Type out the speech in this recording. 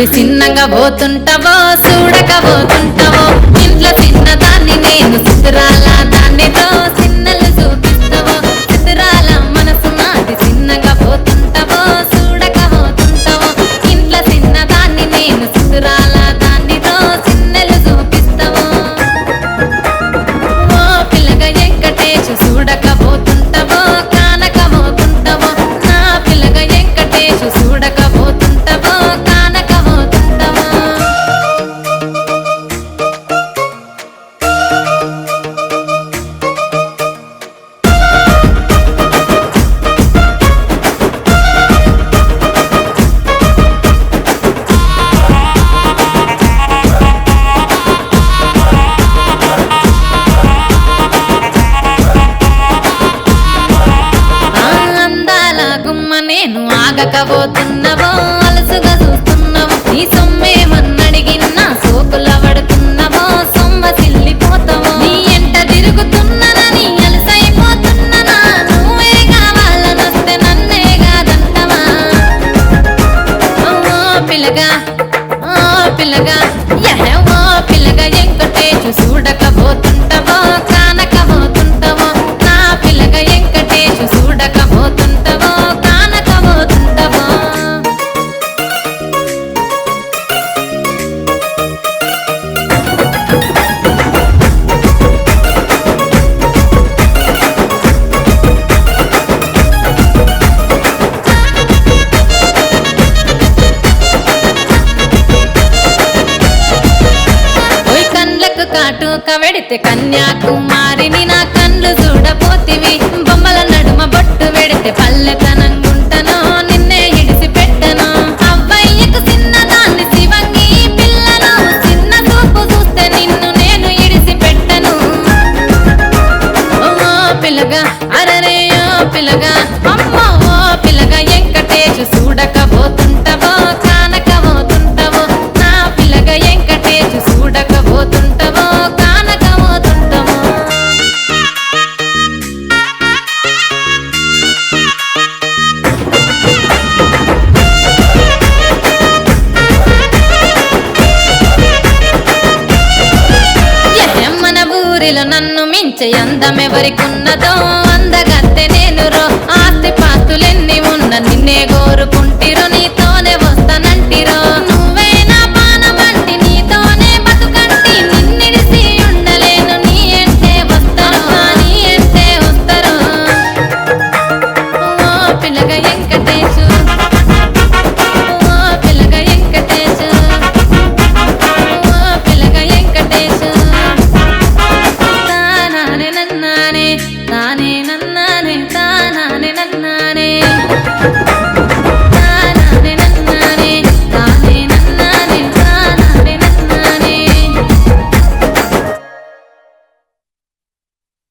నాది చిన్నగా పోతుంటావో చూడకపోతుంటావో ఇంట్లో చిన్నదాన్ని నేను చిత్రాల దాన్నితో చిన్నలు చూపిస్తావో చిత్రాల మనసు నాది చిన్నగా పోతుంటావో చూడకపోతుంటావో ఇంట్లో చిన్నదాన్ని నేను చిత్రాల దాన్నితో చిన్నలు చూపిస్తావో ఓ పిల్లగా వెంకటేశు చూడకపోతుంటావో కానకపోతుంటావో నా పిల్లగా వెంకటేశు చూడకపోతుంటావో కానకపోతుంటావో అందాల గుమ్మ నేను ఆగకపోతున్నావో అలసుగా చూస్తున్నావో నీ సొమ్మేమన్నడిగినా సోకుల పడుతున్నావో సొమ్మ సిల్లిపోతావో నీ ఎంట తిరుగుతున్నానని అలసైపోతున్నానా నువ్వే కావాలనొస్తే నన్నే కాదంటవా ఓ పిల్లగా ఓ పిల్లగా ఓ పిల్లగా వెంకటేశు చూడకపోతుంటావో కానకపోతుంటావో నా పిల్లగా వెంకటేశు చూడకపోతుంటావో కానకపోతుంటావో ఓయ్ కండ్లకు కాటుక వెడితే కన్యాకుమారిని నా కండ్లు చూడపోతివి బొమ్మల నడుమ బొట్టు వెడితే పల్లెతనంగుంటను నిన్నే ఇడిసి పెట్టను అవ్వయ్యకు చిన్నదాన్ని శివంగి పిల్లను చిన్న చూపు చూస్తే నిన్ను నేను ఇడిసి పెట్టను ఓ పిల్లగా అరరే ఓ పిల్లగా అమ్మో ఓ పిల్లగా వెంకటేశు చూడకపోతుంటావో కానకపోతుంటావో నా పిల్లగా వెంకటేశు చూడకపోతుంటావో కానకపోతుంటావో మన ఊరిలో నన్ను మించే అందమెవరికున్నదో అందగత్తె నేను రో ఆస్తి పాస్తులెన్ని ఉన్న నిన్నే కోరుకుంటిరో నీతోనే వస్తానంటిరో నువ్వే నా పానమంటి నీతోనే బతుకంటి నిన్నిడిసి ఉండలేను నీ అంటే వస్తాను నీ అంటే వస్తారు ఓ పిల్లగా వెంకటేశు ఓ పిల్లగా వెంకటేశు ఓ పిల్లగా వెంకటేశు తానానే నన్నానే తానే నన్నానే తానానే నన్నానే